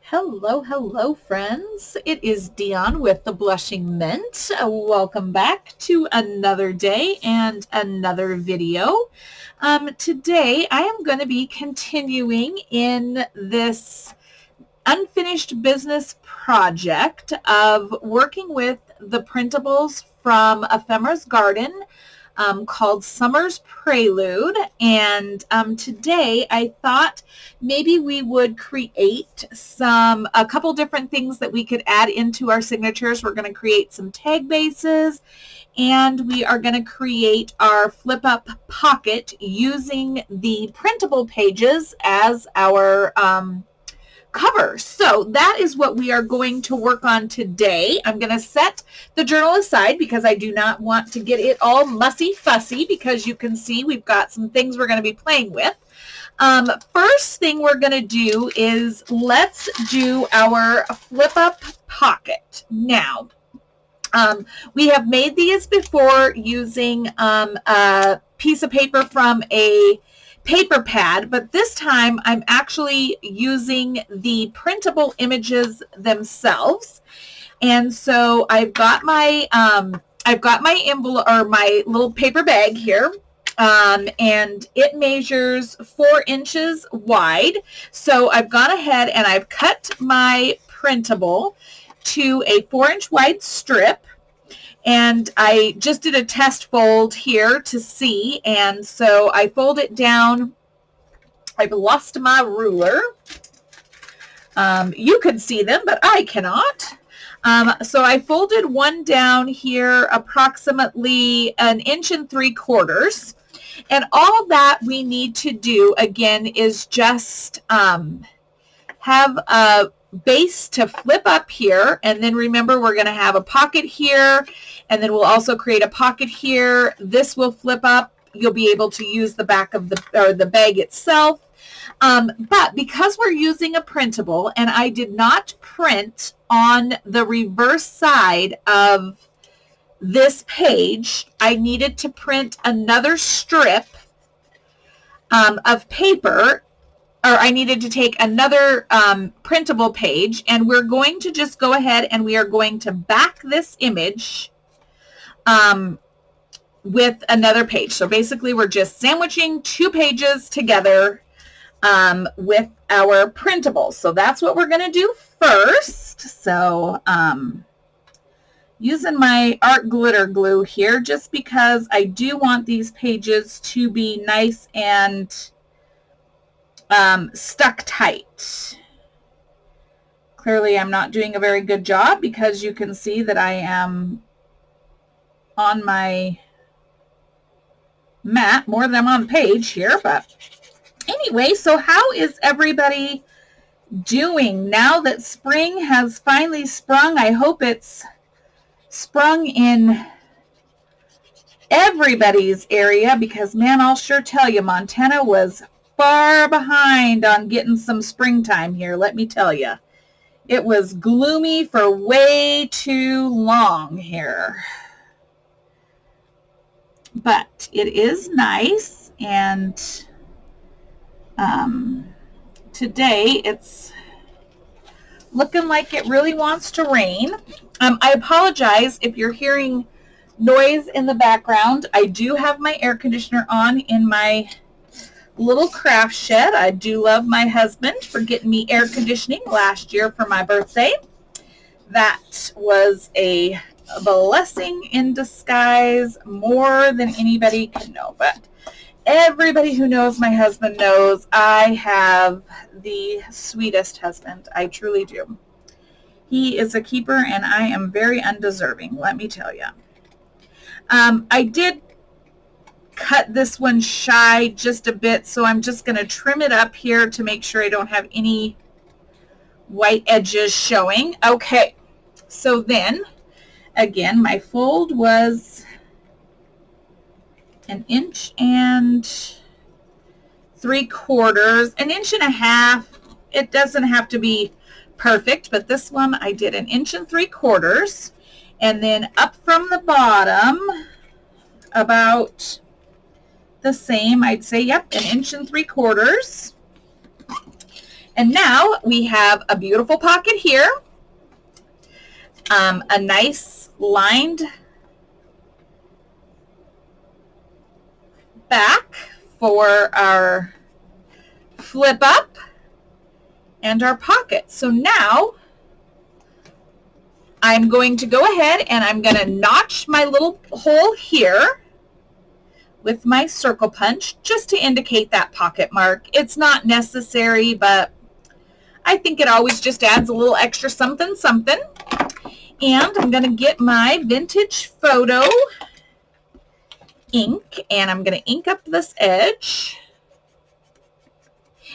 Hello, hello, friends. It is Dion with the Blushing Mint. Welcome back to another day and another video. Today, I am going to be continuing in this unfinished business project of working with the printables from Ephemera's Garden called Summer's Prelude. And today I thought maybe we would create a couple different things that we could add into our signatures. We're going to create some tag bases, and we are going to create our flip up pocket using the printable pages as our cover. So that is what we are going to work on today. I'm going to set the journal aside because I do not want to get it all mussy fussy, because you can see we've got some things we're going to be playing with. First thing we're going to do is let's do our flip up pocket. Now, we have made these before using a piece of paper from a paper pad, but this time I'm actually using the printable images themselves. And so I've got my envelope, or my little paper bag here, and it measures 4 inches wide. So I've gone ahead and I've cut my printable to a 4-inch wide strip. And I just did a test fold here to see, and so I fold it down. I've lost my ruler. You can see them, but I cannot. So I folded one down here approximately 1 3/4 inches. And all that we need to do, again, is just have a base to flip up here, and then remember we're going to have a pocket here, and then we'll also create a pocket here. This will flip up. You'll be able to use the back of the bag itself. But because we're using a printable, and I did not print on the reverse side of this page, I needed to print another strip of paper, or I needed to take another printable page, and we're going to just go ahead and we are going to back this image with another page. So basically we're just sandwiching 2 pages together with our printables. So that's what we're going to do first. So using my art glitter glue here, just because I do want these pages to be nice and stuck tight. Clearly I'm not doing a very good job, because you can see that I am on my mat more than I'm on the page here. But anyway, so how is everybody doing now that spring has finally sprung? I hope it's sprung in everybody's area, because man, I'll sure tell you, Montana was far behind on getting some springtime here, let me tell you. It was gloomy for way too long here. But it is nice, and today it's looking like it really wants to rain. I apologize if you're hearing noise in the background. I do have my air conditioner on in my little craft shed. I do love my husband for getting me air conditioning last year for my birthday. That was a blessing in disguise, more than anybody can know. But everybody who knows my husband knows I have the sweetest husband. I truly do. He is a keeper, and I am very undeserving, let me tell you. I did cut this one shy just a bit, so I'm just going to trim it up here to make sure I don't have any white edges showing. Okay, so then again, my fold was 1 3/4 inches, 1.5 inches. It doesn't have to be perfect, but this one I did 1 3/4 inches, and then up from the bottom about the same, I'd say, yep, 1 3/4 inches. And now we have a beautiful pocket here, a nice lined back for our flip up and our pocket. So now I'm going to go ahead and I'm going to notch my little hole here with my circle punch just to indicate that pocket mark. It's not necessary, but I think it always just adds a little extra something something. And I'm going to get my vintage photo ink and I'm going to ink up this edge.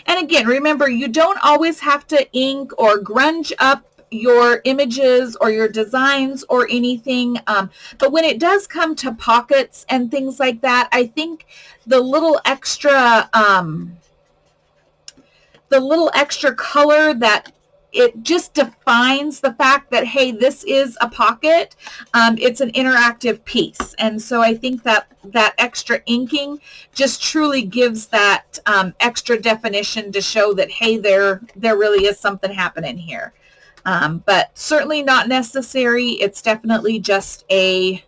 And again, remember, you don't always have to ink or grunge up your images or your designs or anything, but when it does come to pockets and things like that, I think the little extra color that it just defines the fact that, hey, this is a pocket. It's an interactive piece. And so I think that that extra inking just truly gives that extra definition to show that, hey, there really is something happening here. But certainly not necessary. It's definitely just a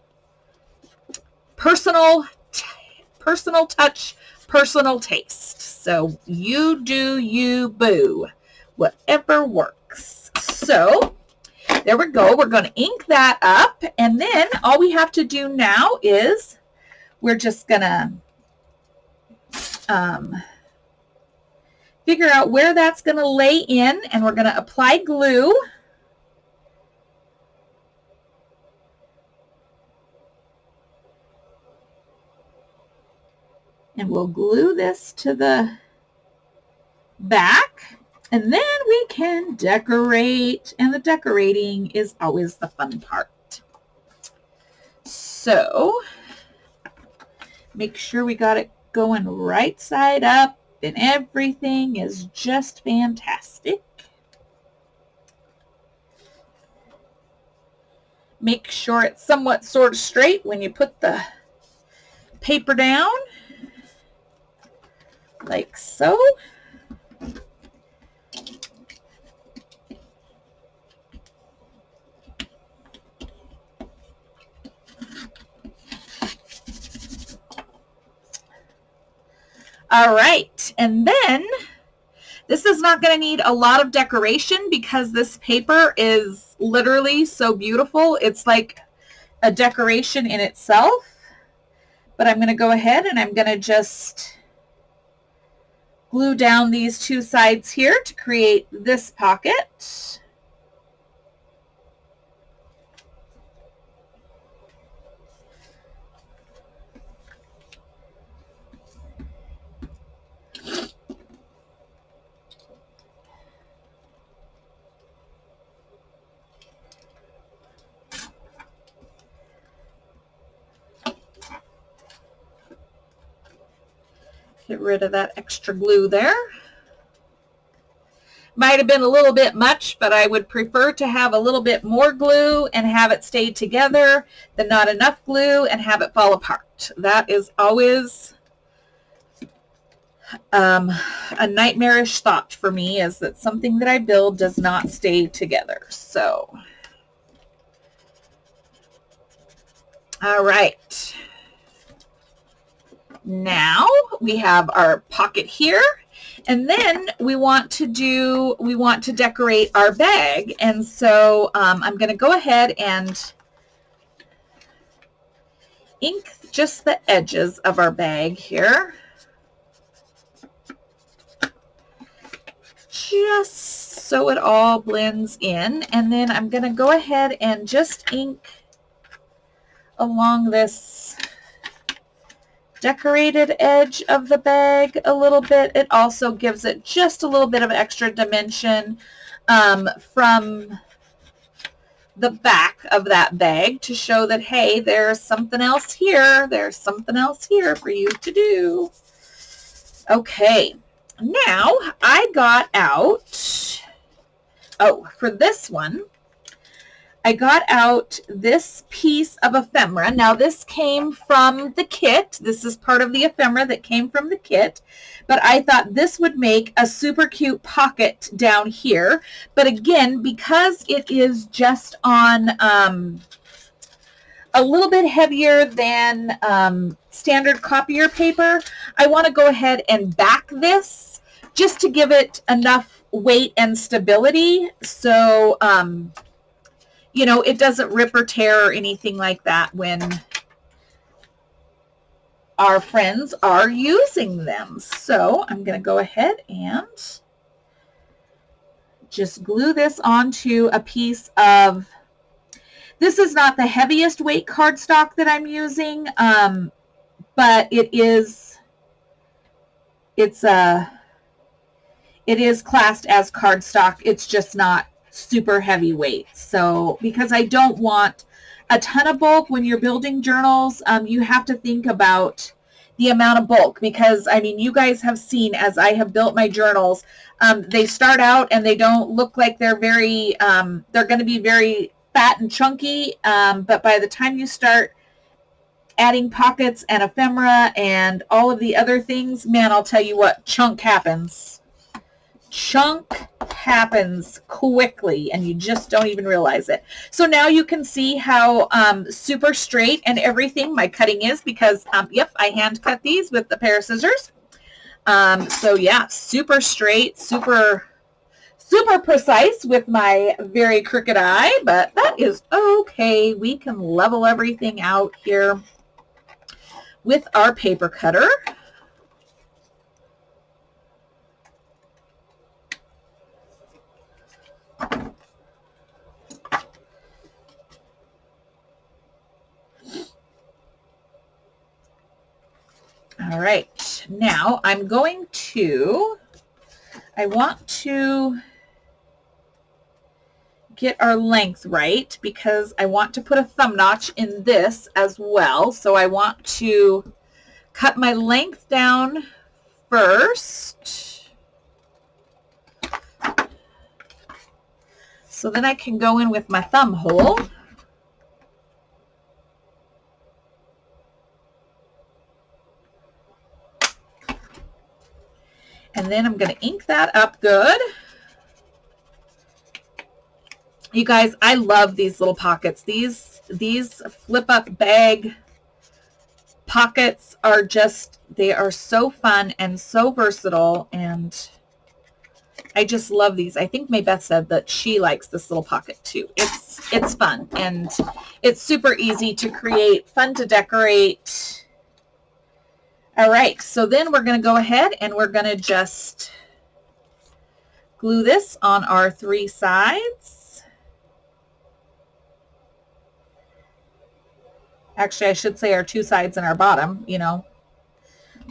personal touch, personal taste. So you do you, boo. Whatever works. So there we go. We're going to ink that up, and then all we have to do now is we're just going to figure out where that's going to lay in, and we're going to apply glue. And we'll glue this to the back. And then we can decorate, and the decorating is always the fun part. So make sure we got it going right side up and everything is just fantastic. Make sure it's somewhat sort of straight when you put the paper down, like so. All right, and then this is not going to need a lot of decoration because this paper is literally so beautiful. It's like a decoration in itself. But I'm going to go ahead and I'm going to just glue down these two sides here to create this pocket. Get rid of that extra glue there. Might have been a little bit much, but I would prefer to have a little bit more glue and have it stay together than not enough glue and have it fall apart. That is always a nightmarish thought for me, is that something that I build does not stay together. So, all right. Now we have our pocket here, and then we want to decorate our bag. And so I'm going to go ahead and ink just the edges of our bag here, just so it all blends in. And then I'm going to go ahead and just ink along this decorated edge of the bag a little bit. It also gives it just a little bit of extra dimension from the back of that bag to show that, hey, there's something else here. There's something else here for you to do. Okay, now I got out, for this one, I got out this piece of ephemera. Now this came from the kit. This is part of the ephemera that came from the kit, but I thought this would make a super cute pocket down here. But again, because it is just on a little bit heavier than standard copier paper, I want to go ahead and back this just to give it enough weight and stability so you know, it doesn't rip or tear or anything like that when our friends are using them. So I'm going to go ahead and just glue this onto a piece of, this is not the heaviest weight cardstock that I'm using, but it is classed as cardstock. It's just not super heavyweight. So because I don't want a ton of bulk when you're building journals, you have to think about the amount of bulk, because I mean, you guys have seen as I have built my journals, they start out and they don't look like they're very they're going to be very fat and chunky, but by the time you start adding pockets and ephemera and all of the other things, man, I'll tell you what, chunk happens. Chunk happens quickly and you just don't even realize it. So now you can see how super straight and everything my cutting is, because yep, I hand cut these with a pair of scissors. So yeah, super straight, super precise with my very crooked eye, but that is okay. We can level everything out here with our paper cutter. All right, now I'm going to, I want to get our length right because I want to put a thumb notch in this as well. So I want to cut my length down first, so then I can go in with my thumb hole. And then I'm going to ink that up good. You guys, I love these little pockets. These flip up bag pockets are just, they are so fun and so versatile, and I just love these. I think Maybeth said that she likes this little pocket too. It's fun and it's super easy to create, fun to decorate. All right, so then we're going to go ahead and we're going to just glue this on our 3 sides. Actually, I should say our 2 sides and our bottom, you know,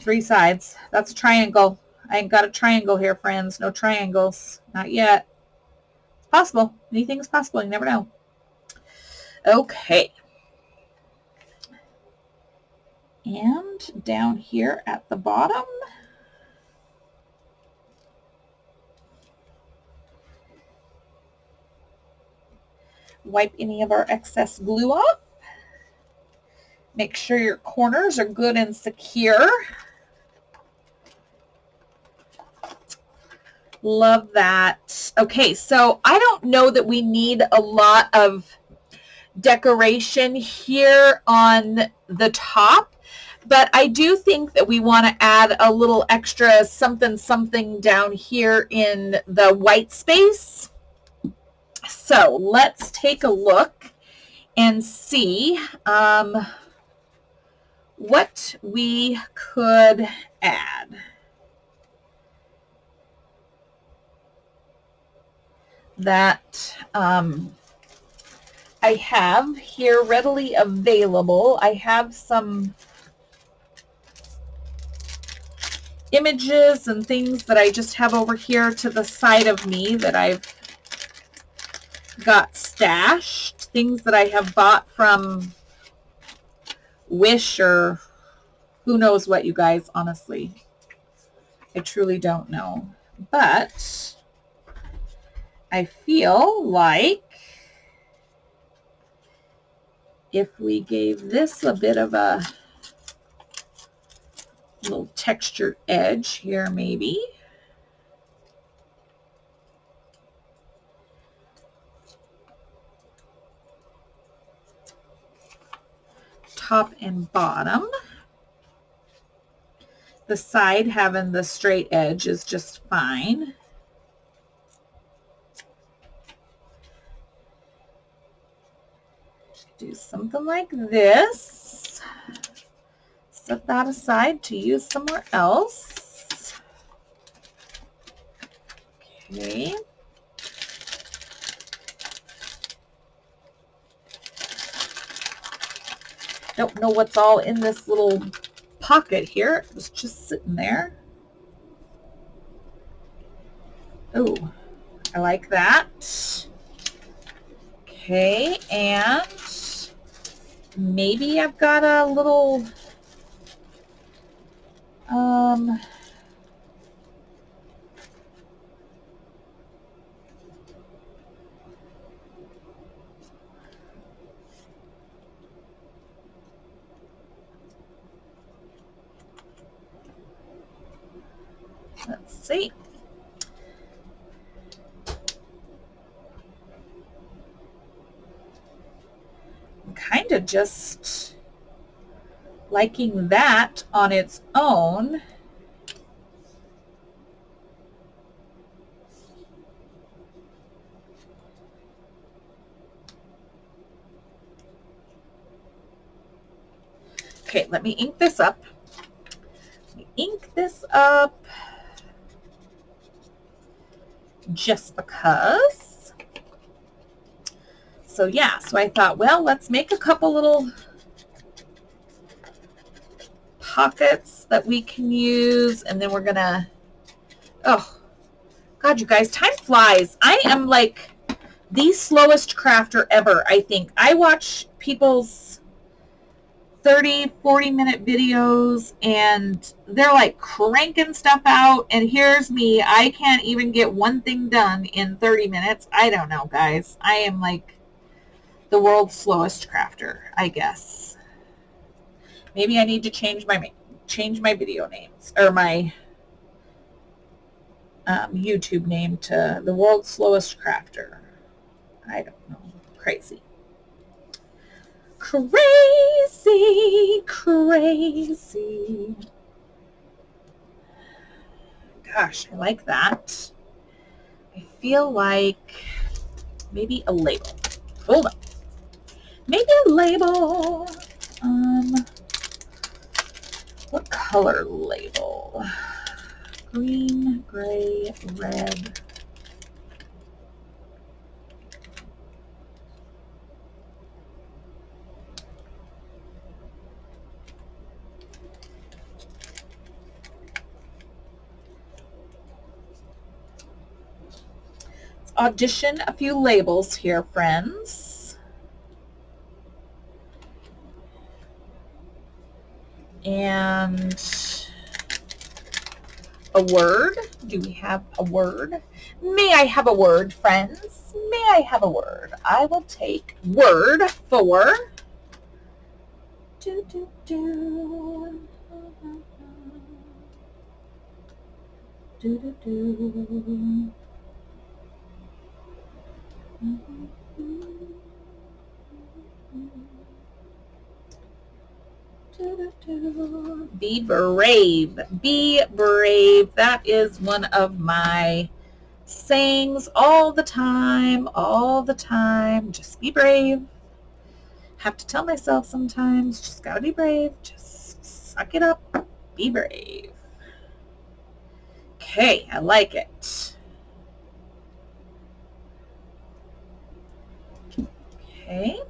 3 sides. That's a triangle. I ain't got a triangle here, friends. No triangles. Not yet. It's possible. Anything's possible. You never know. Okay. And down here at the bottom, wipe any of our excess glue off. Make sure your corners are good and secure. Love that. Okay, so I don't know that we need a lot of decoration here on the top, but I do think that we want to add a little extra something down here in the white space. So let's take a look and see what we could add. That I have here readily available. I have some images and things that I just have over here to the side of me that I've got stashed, things that I have bought from Wish or who knows what, you guys, honestly. I truly don't know. But I feel like if we gave this a bit of a little textured edge here, maybe. Top and bottom. The side having the straight edge is just fine. Do something like this. Set that aside to use somewhere else. Okay. Don't know what's all in this little pocket here. It was just sitting there. Oh, I like that. Okay, and maybe I've got a little let's see. I'm kind of just liking that on its own. Okay, let me ink this up. Just because. So yeah, so I thought, well, let's make a couple little pockets that we can use, and then we're gonna, oh God, you guys, time flies. I am like the slowest crafter ever, I think. I watch people's 30-40 minute videos and they're like cranking stuff out, and here's me, I can't even get one thing done in 30 minutes. I don't know, guys. I am like the world's slowest crafter, I guess. Maybe I need to change my video names, or my YouTube name to the world's slowest crafter. I don't know. Crazy. Crazy, crazy. Gosh, I like that. I feel like maybe a label. Hold on. Maybe a label. What color label? Green, gray, red. Audition a few labels here, friends. And a word. Do we have a word? May I have a word, friends? May I have a word? I will take word for do. Be brave. Be brave. That is one of my sayings all the time. All the time. Just be brave. Have to tell myself sometimes, just gotta be brave. Just suck it up. Be brave. Okay, I like it. Okay.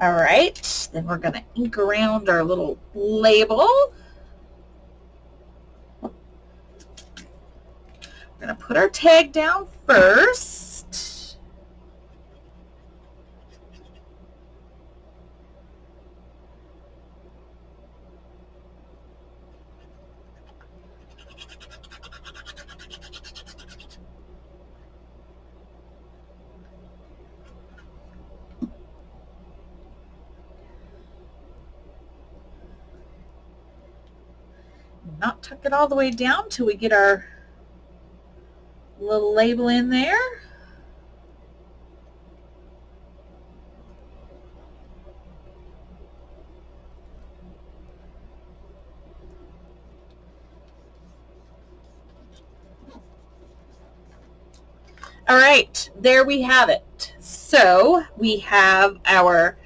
All right, then we're going to ink around our little label. We're going to put our tag down first. not tuck it all the way down till we get our little label in there. All right, there we have it. So we have our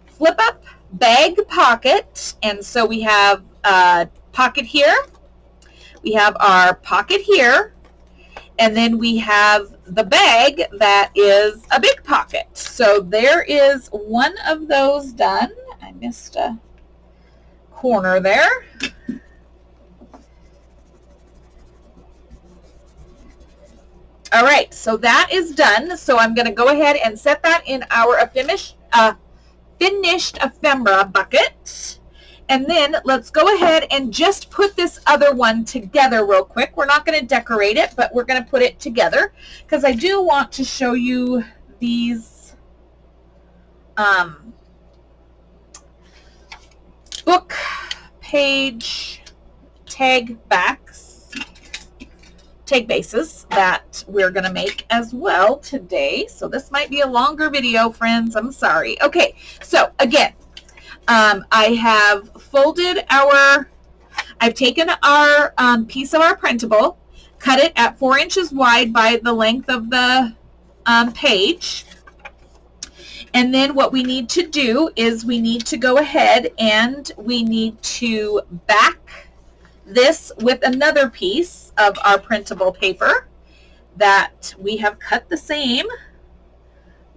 flip up bag pocket, and so we have a pocket here, we have our pocket here, and then we have the bag that is a big pocket. So there is one of those done. I missed a corner there. All right, so that is done. So I'm going to go ahead and set that in our finished ephemera bucket. And then let's go ahead and just put this other one together real quick. We're not going to decorate it, but we're going to put it together because I do want to show you these book page tag bases that we're going to make as well today. So this might be a longer video, friends. I'm sorry. Okay, so again, I have folded I've taken our piece of our printable, cut it at 4 inches wide by the length of the page. And then what we need to do is we need to go ahead and we need to back this with another piece of our printable paper that we have cut the same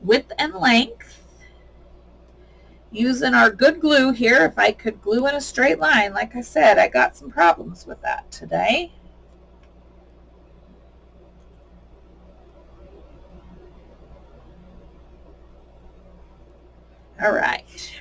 width and length using our good glue here. If I could glue in a straight line, like I said, I got some problems with that today. All right.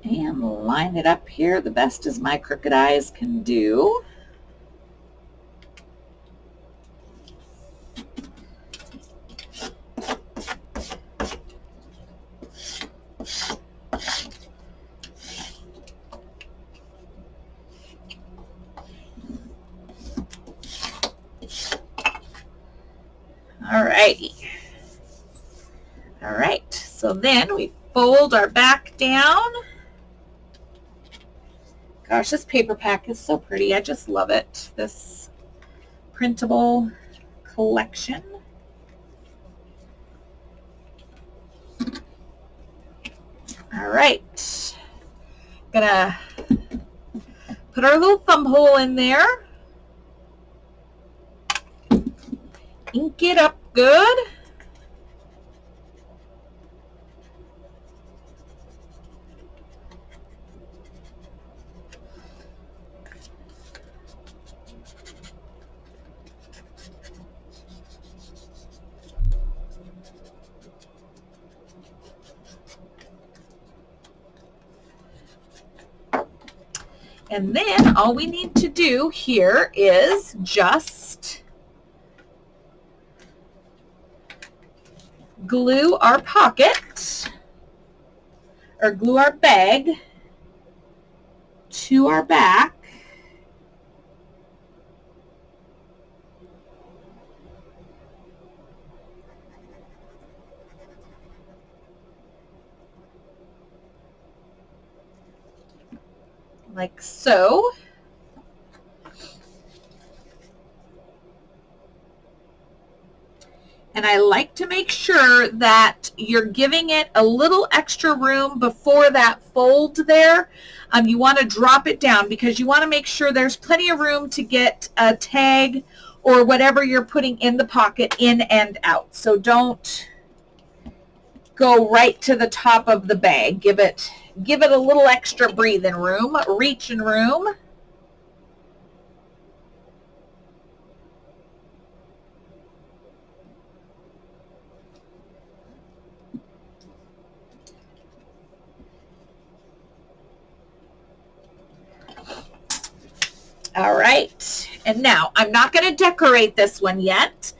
And line it up here the best as my crooked eyes can do. Alrighty. All right, so then we fold our back down. Gosh, this paper pack is so pretty. I just love it. This printable collection. All right. Gonna put our little thumb hole in there. Ink it up good. And then all we need to do here is just glue our pocket, or glue our bag to our back. Like so. And I like to make sure that you're giving it a little extra room before that fold there. You want to drop it down because you want to make sure there's plenty of room to get a tag or whatever you're putting in the pocket in and out. So don't go right to the top of the bag. Give it a little extra breathing room, reaching room. All right, and now I'm not going to decorate this one yet.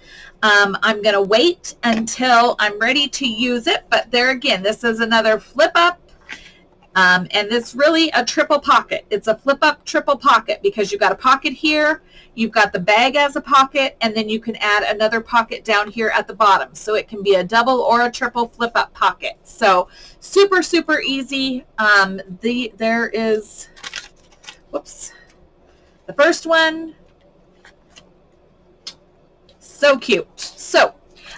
I'm going to wait until I'm ready to use it, but there again, this is another flip up. And it's really a triple pocket. It's a flip up triple pocket because you've got a pocket here, you've got the bag as a pocket, and then you can add another pocket down here at the bottom. So it can be a double or a triple flip up pocket. So super, super easy. There is, whoops, the first one. So cute. So,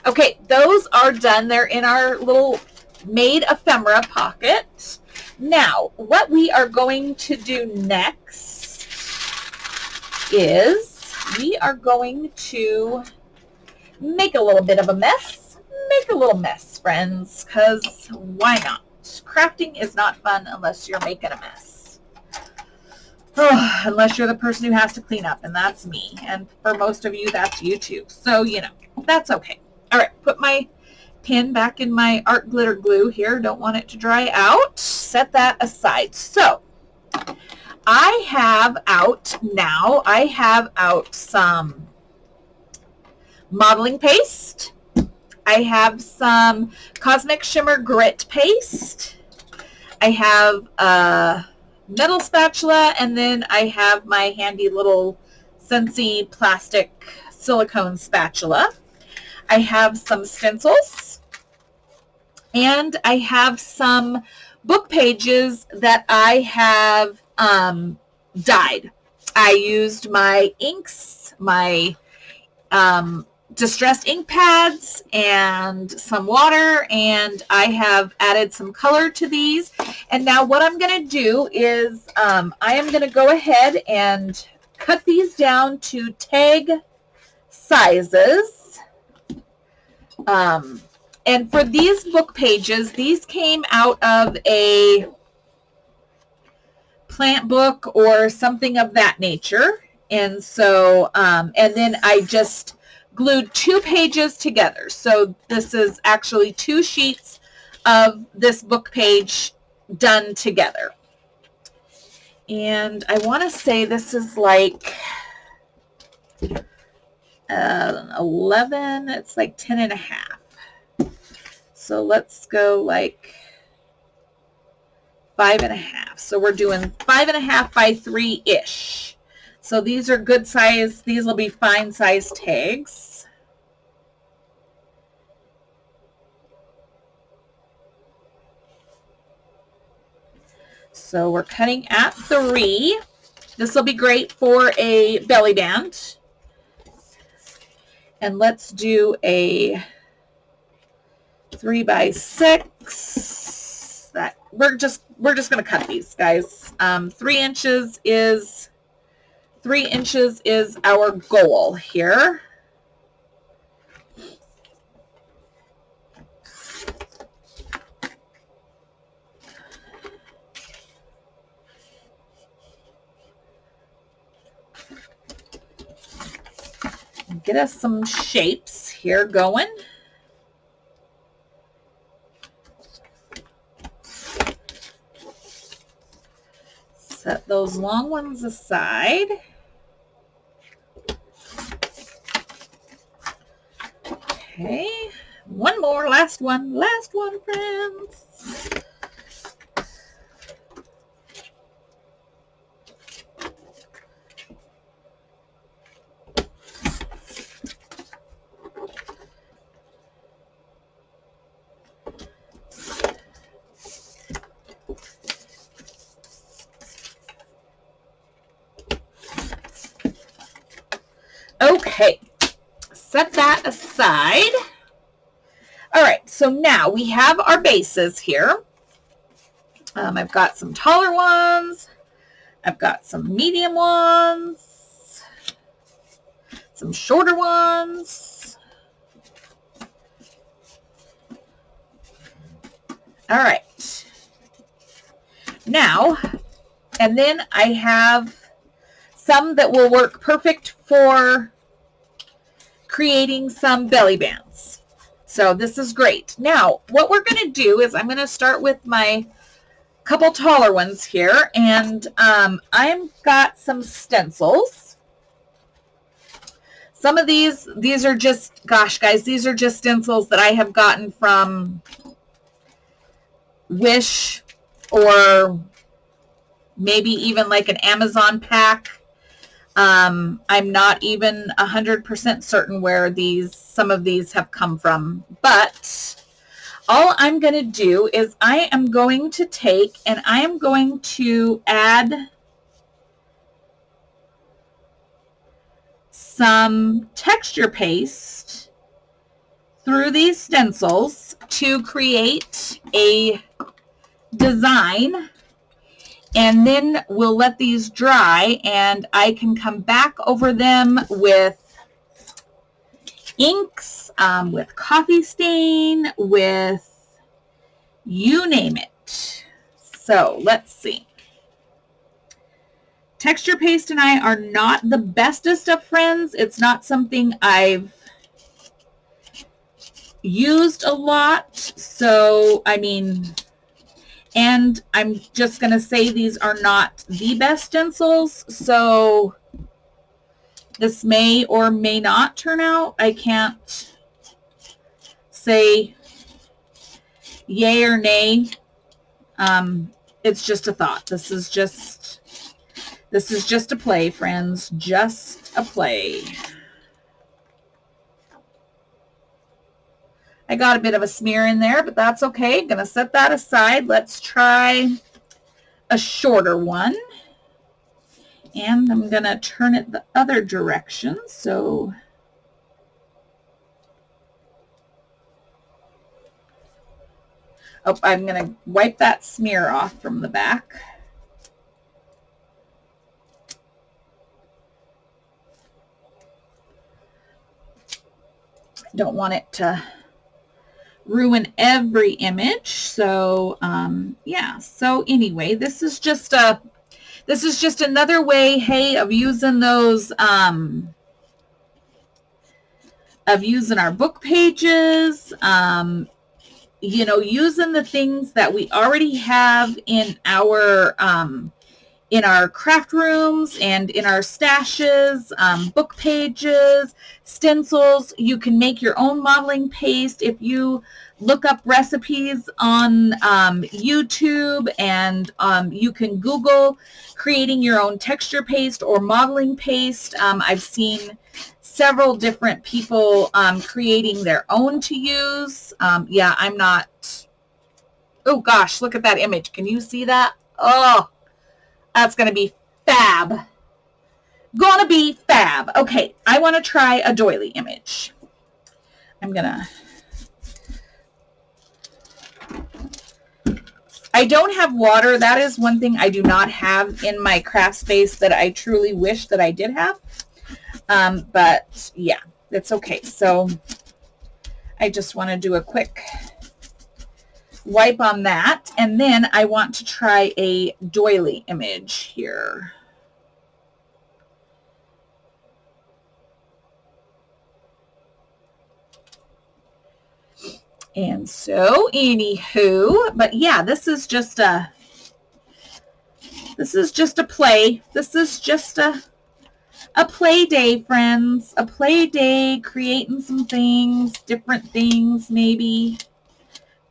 okay, those are done. They're in our little made ephemera pocket. Now, what we are going to do next is we are going to make a little bit of a mess. Make a little mess, friends, because why not? Crafting is not fun unless you're making a mess. Oh, unless you're the person who has to clean up, and that's me. And for most of you, that's you too. So, you know, that's okay. All right, put my pin back in my art glitter glue here. Don't want it to dry out. Set that aside. So I have out now, some modeling paste. I have some Cosmic Shimmer Grit paste. I have a metal spatula, and then I have my handy little Scentsy plastic silicone spatula. I have some stencils, and I have some book pages that I have dyed. I used my inks, my distressed ink pads, and some water, and I have added some color to these. And now what I'm going to do is I am going to go ahead and cut these down to tag sizes. And for these book pages, these came out of a plant book or something of that nature. And so, and then I just glued 2 pages together. So this is actually 2 sheets of this book page done together. And I want to say this is like 11, it's like 10 and a half. So let's go like 5 and a half. So we're doing 5 and a half by 3-ish. So these are good size. These will be fine size tags. So we're cutting at 3. This will be great for a belly band. And let's do a 3 by 6. That we're just going to cut these, guys. 3 inches is our goal here. Get us some shapes here going. Set those long ones aside. Okay, one more, last one, friends. Okay, set that aside. All right, so now we have our bases here. I've got some taller ones. I've got some medium ones. Some shorter ones. All right. Now, and then I have some that will work perfect for creating some belly bands. So this is great. Now, what we're going to do is I'm going to start with my couple taller ones here, and I've got some stencils. Some of these are just, gosh guys, these are just stencils that I have gotten from Wish, or maybe even like an Amazon pack. I'm not even 100% certain where some of these have come from, but all I'm going to do is I am going to take and I am going to add some texture paste through these stencils to create a design, and then we'll let these dry and I can come back over them with inks, with coffee stain, with you name it. So let's see. Texture paste and I are not the bestest of friends. It's not something I've used a lot. So, I mean, and I'm just going to say these are not the best stencils. So this may or may not turn out. I can't say yay or nay. It's just a thought. This is just a play, friends. Just a play. I got a bit of a smear in there, but that's okay. Gonna set that aside. Let's try a shorter one. And I'm gonna turn it the other direction. So I'm gonna wipe that smear off from the back. Don't want it to ruin every image. So yeah, so anyway, this is just another way, hey, of using those of using our book pages, you know, using the things that we already have in our craft rooms and in our stashes, book pages, stencils. You can make your own modeling paste if you look up recipes on YouTube, and you can Google creating your own texture paste or modeling paste. I've seen several different people creating their own to use. Yeah, I'm not, oh gosh, look at that image. Can you see that? Oh, that's going to be fab. Gonna be fab. Okay, I want to try a doily image. I don't have water. That is one thing I do not have in my craft space that I truly wish that I did have. But yeah, it's okay. So I just want to do a quick wipe on that, and then I want to try a doily image here. And so anywho, but yeah, this is just a play. This is just a play day, friends. A play day, creating some things, different things maybe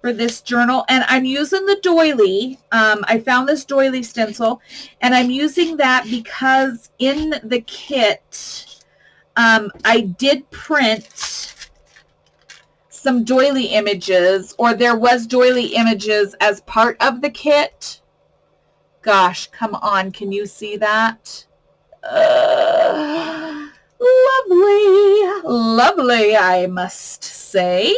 for this journal. And I'm using the doily. I found this doily stencil, and I'm using that because in the kit, I did print some doily images, or there was doily images as part of the kit. Gosh, come on. Can you see that? Lovely. Lovely, I must say.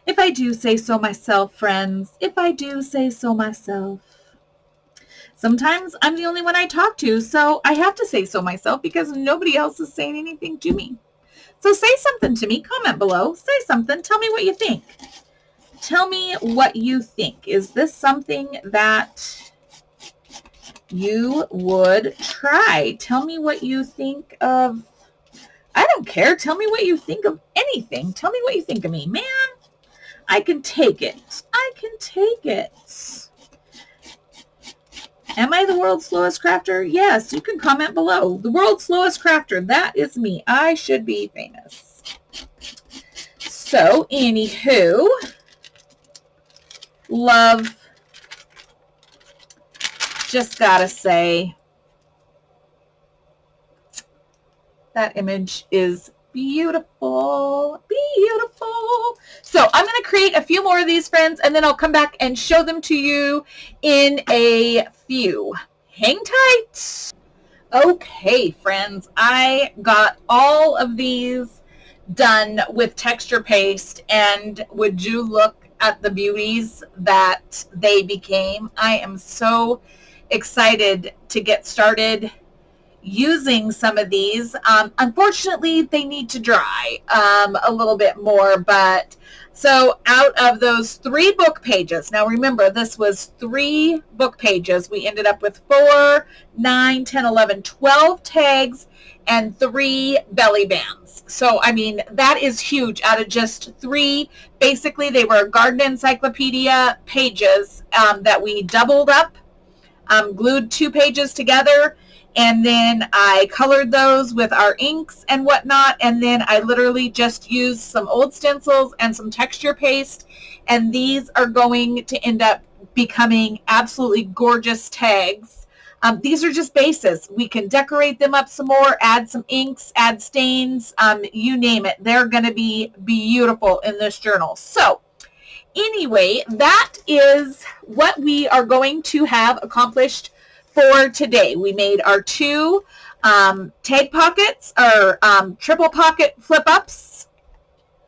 If I do say so myself, friends, if I do say so myself. Sometimes I'm the only one I talk to, so I have to say so myself because nobody else is saying anything to me. So say something to me. Comment below. Say something. Tell me what you think. Tell me what you think. Is this something that you would try? Tell me what you think of. I don't care. Tell me what you think of anything. Tell me what you think of me. Man, I can take it. I can take it. Am I the world's slowest crafter? Yes, you can comment below. The world's slowest crafter, that is me. I should be famous. So, anywho, love, just gotta say, that image is beautiful, beautiful. So I'm going to create a few more of these, friends, and then I'll come back and show them to you in a few. Hang tight. Okay, friends, I got all of these done with texture paste, and would you look at the beauties that they became. I am so excited to get started using some of these. Unfortunately, they need to dry a little bit more, but so out of those 3 book pages, now remember this was 3 book pages, we ended up with 4, 9, 10, 11, 12 tags and 3 belly bands. So I mean, that is huge. Out of just 3, basically they were garden encyclopedia pages that we doubled up, glued 2 pages together, and then I colored those with our inks and whatnot, and then I literally just used some old stencils and some texture paste, and these are going to end up becoming absolutely gorgeous tags. These are just bases. We can decorate them up some more, add some inks, add stains, you name it. They're going to be beautiful in this journal. So anyway, that is what we are going to have accomplished for today. We made our 2 tag pockets, or triple pocket flip ups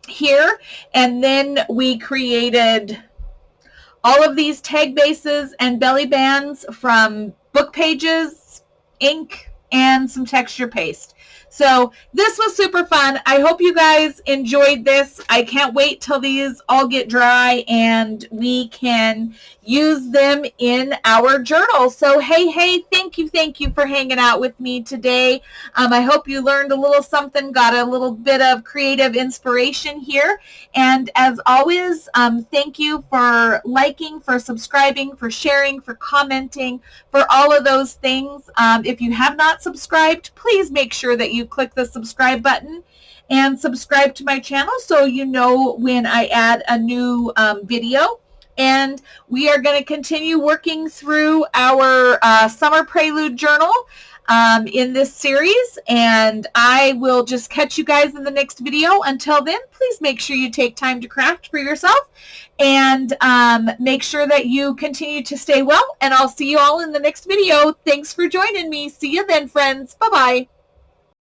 here, and then we created all of these tag bases and belly bands from book pages, ink, and some texture paste. So this was super fun. I hope you guys enjoyed this. I can't wait till these all get dry and we can use them in our journal. So hey, thank you for hanging out with me today. I hope you learned a little something, got a little bit of creative inspiration here. And as always, thank you for liking, for subscribing, for sharing, for commenting, for all of those things. If you have not subscribed, please make sure that you click the subscribe button and subscribe to my channel so you know when I add a new video. And we are going to continue working through our Summer Prelude Journal in this series, and I will just catch you guys in the next video. Until then, please make sure you take time to craft for yourself, and make sure that you continue to stay well, and I'll see you all in the next video. Thanks for joining me. See you then, friends. Bye-bye.